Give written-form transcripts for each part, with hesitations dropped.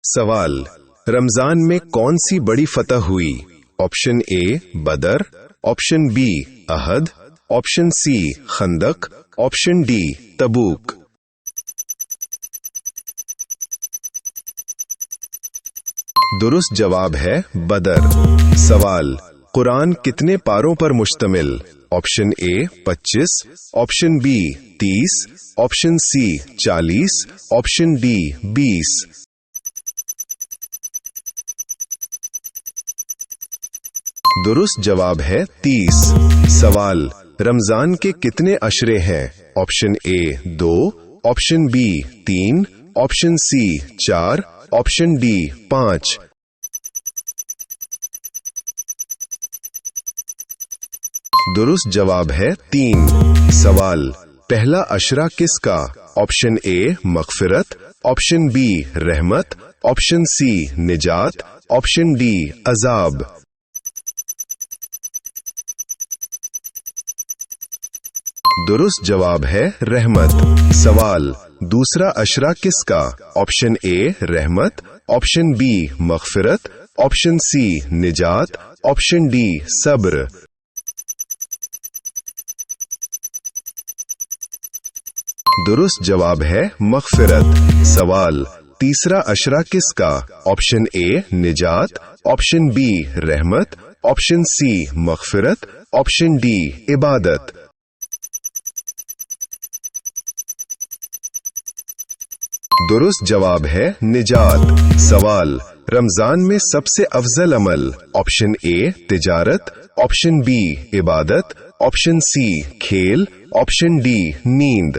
سوال، رمضان میں کون سی بڑی فتح ہوئی؟ آپشن اے بدر، آپشن بی احد، آپشن سی خندق، آپشن ڈی تبوک۔ درست جواب ہے بدر۔ سوال، قرآن کتنے پاروں پر مشتمل؟ Option A 25، option B 30، option C 40، option D 20۔ درست جواب ہے 30۔ سوال، رمضان کے کتنے عشرے ہیں؟ Option A 2، option B 3، option C 4، option D 5۔ درست جواب ہے 3۔ سوال، پہلا عشرہ کس کا؟ آپشن اے مغفرت، آپشن بی رحمت، آپشن سی نجات، آپشن ڈی عذاب۔ درست جواب ہے رحمت۔ سوال، دوسرا عشرہ کس کا؟ آپشن اے رحمت، آپشن بی مغفرت، آپشن سی نجات، آپشن ڈی صبر۔ درست جواب ہے مغفرت۔ سوال، تیسرا عشرہ کس کا؟ آپشن اے نجات، آپشن بی رحمت، آپشن سی مغفرت، آپشن ڈی عبادت۔ درست جواب ہے نجات۔ سوال، رمضان میں سب سے افضل عمل؟ آپشن اے تجارت، آپشن بی عبادت، آپشن سی کھیل، آپشن ڈی نیند۔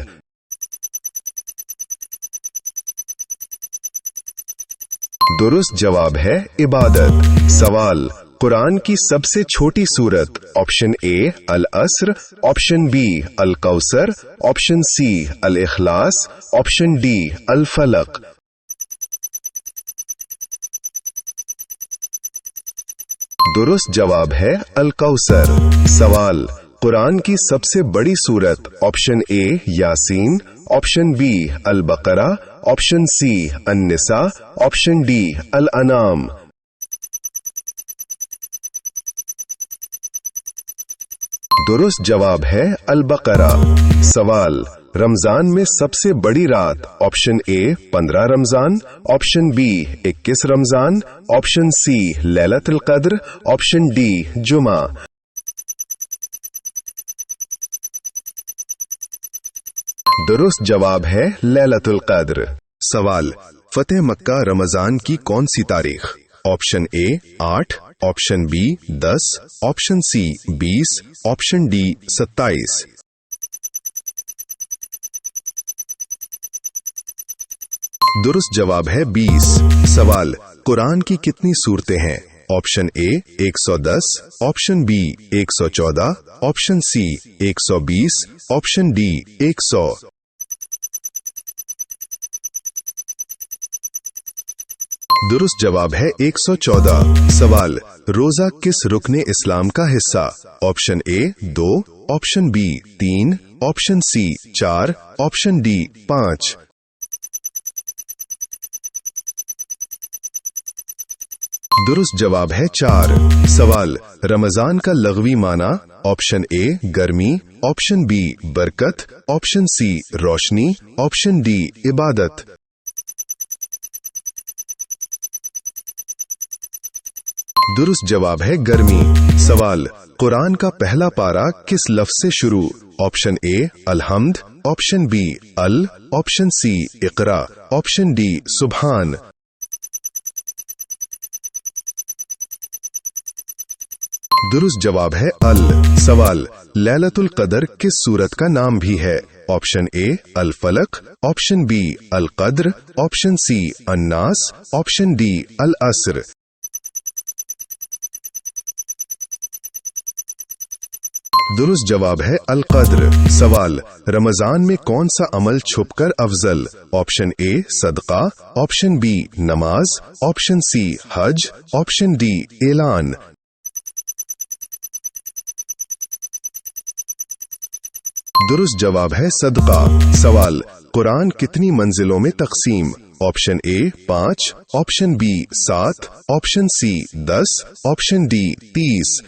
درست جواب ہے عبادت۔ سوال، قرآن کی سب سے چھوٹی سورت؟ آپشن اے العصر، آپشن بی الکوثر، آپشن سی الاخلاص، آپشن ڈی الفلق۔ درست جواب ہے الکوثر۔ سوال، قرآن کی سب سے بڑی سورت؟ آپشن اے یاسین، آپشن بی البقرہ، آپشن سی النساء، آپشن ڈی الانعام۔ درست جواب ہے البقرہ۔ سوال، رمضان میں سب سے بڑی رات؟ آپشن اے 15 رمضان، آپشن بی 21 رمضان، آپشن سی لیلۃ القدر، آپشن ڈی جمعہ۔ درست جواب ہے لیلۃ القدر۔ سوال، فتح مکہ رمضان کی کون سی تاریخ؟ Option A 8، option B 10، option C 20، option D 27۔ درست جواب ہے 20۔ سوال، قرآن کی کتنی سورتیں ہیں؟ Option A 110، option B 114، option C 120، option D 100۔ درست جواب ہے 114۔ سوال، روزہ کس رکن اسلام کا حصہ؟ Option A 2، option B 3، option C 4، option D 5۔ درست جواب ہے 4۔ سوال، رمضان کا لغوی معنی؟ آپشن اے گرمی، آپشن بی برکت، آپشن سی روشنی، آپشن ڈی عبادت۔ درست جواب ہے گرمی۔ سوال، قرآن کا پہلا پارہ کس لفظ سے شروع؟ آپشن اے الحمد، آپشن بی ال، آپشن سی اقرا، آپشن ڈی سبحان۔ درست جواب ہے ال۔ سوال، لیلۃ القدر کس سورت کا نام بھی ہے؟ آپشن اے الفلق، آپشن بی القدر، آپشن سی الناس، آپشن ڈی العصر۔ درست جواب ہے القدر۔ سوال، رمضان میں کون سا عمل چھپ کر افضل؟ آپشن اے صدقہ، آپشن بی نماز، آپشن سی حج، آپشن ڈی اعلان۔ درست جواب ہے صدقہ۔ سوال، قرآن کتنی منزلوں میں تقسیم؟ Option A 5, option B 7, option C 10, option D 30।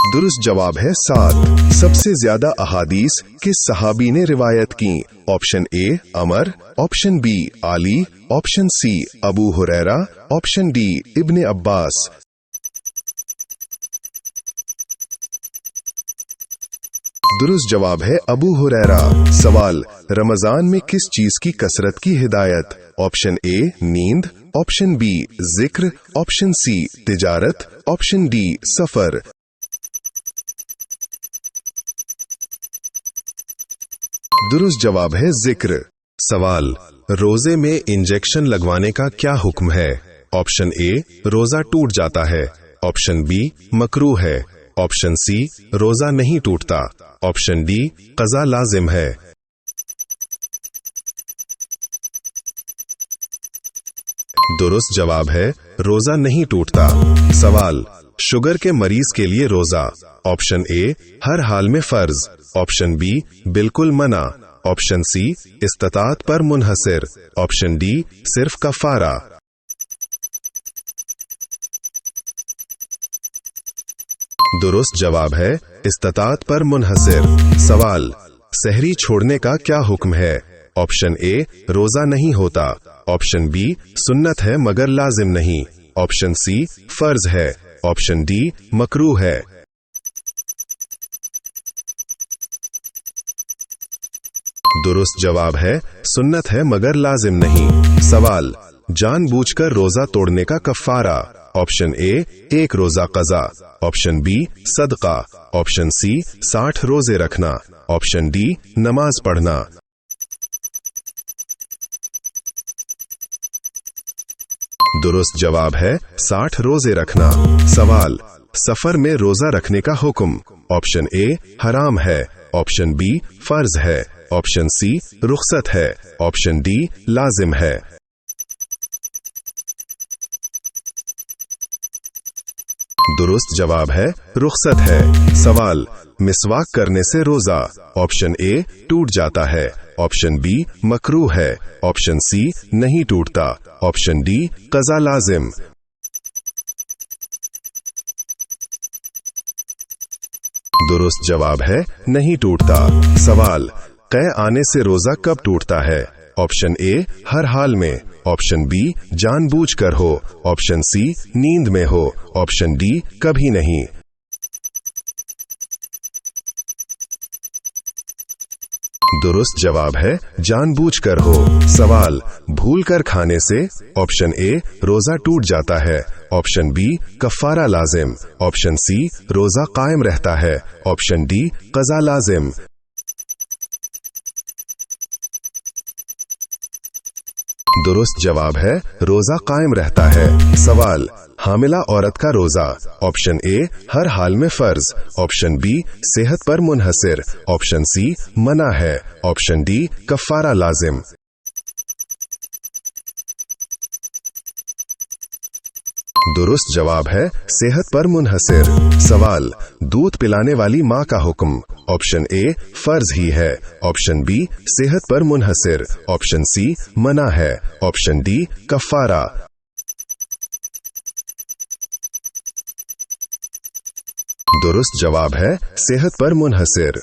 दुरुस्त जवाब है 7। सबसे ज्यादा अहादीस किस सहाबी ने रिवायत की? Option A Umar, option B Ali, option C Abu Huraira, option D Ibne Abbas. दुरुस्त जवाब है अबू हुरैरा। सवाल, रमजान में किस चीज की कसरत की हिदायत? ऑप्शन ए नींद, ऑप्शन बी जिक्र, ऑप्शन सी तिजारत, ऑप्शन डी सफर। दुरुस्त जवाब है जिक्र। सवाल, रोजे में इंजेक्शन लगवाने का क्या हुक्म है? ऑप्शन ए रोजा टूट जाता है, ऑप्शन बी मकरूह है, ऑप्शन सी रोजा नहीं टूटता, ऑप्शन डी कज़ा लाजिम है। दुरुस्त जवाब है रोजा नहीं टूटता। सवाल, शुगर के मरीज के लिए रोजा? ऑप्शन ए हर हाल में फर्ज, ऑप्शन बी बिल्कुल मना, ऑप्शन सी इस्तात पर मुनहसिर, ऑप्शन डी सिर्फ कफारा। दुरुस्त जवाब है इस्तात पर मुनहसिर। सवाल, सहरी छोड़ने का क्या हुक्म है? ऑप्शन ए रोजा नहीं होता, ऑप्शन बी सुन्नत है मगर लाजिम नहीं, ऑप्शन सी फर्ज है, ऑप्शन डी मकरूह है। दुरुस्त जवाब है सुन्नत है मगर लाजिम नहीं। सवाल, जानबूझकर रोजा तोड़ने का कफारा? ऑप्शन ए 1 रोजा कज़ा, ऑप्शन बी सदका, ऑप्शन सी 60 रोजे रखना, ऑप्शन डी नमाज पढ़ना। दुरुस्त जवाब है 60 रोजे रखना। सवाल, सफर में रोजा रखने का हुक्म? ऑप्शन ए हराम है, ऑप्शन बी फर्ज है, ऑप्शन सी रुखसत है, ऑप्शन डी लाजिम है। दुरुस्त जवाब है रुखसत है। सवाल, मिसवाक करने से रोजा? ऑप्शन ए टूट जाता है, ऑप्शन बी मकरूह है, ऑप्शन सी नहीं टूटता, ऑप्शन डी कज़ा लाजिम। दुरुस्त जवाब है नहीं टूटता। सवाल, कै आने से रोजा कब टूटता है? ऑप्शन ए हर हाल में, ऑप्शन बी जानबूझकर हो, ऑप्शन सी नींद में हो, ऑप्शन डी कभी नहीं। दुरुस्त जवाब है जानबूझकर हो। सवाल, भूल कर खाने से? ऑप्शन ए रोजा टूट जाता है, ऑप्शन बी कफारा लाजिम, ऑप्शन सी रोजा कायम रहता है, ऑप्शन डी कज़ा लाजिम। दुरुस्त जवाब है रोजा कायम रहता है। सवाल, हामिला औरत का रोजा? ऑप्शन ए हर हाल में फर्ज, ऑप्शन बी सेहत पर मुनहसिर, ऑप्शन सी मना है, ऑप्शन डी कफारा लाजिम। दुरुस्त जवाब है सेहत पर मुनहसिर। सवाल, दूध पिलाने वाली माँ का हुक्म? ऑप्शन ए फर्ज ही है, ऑप्शन बी सेहत पर मुनहसिर, ऑप्शन सी मना है, ऑप्शन डी कफारा। दुरुस्त जवाब है सेहत पर मुनहसिर।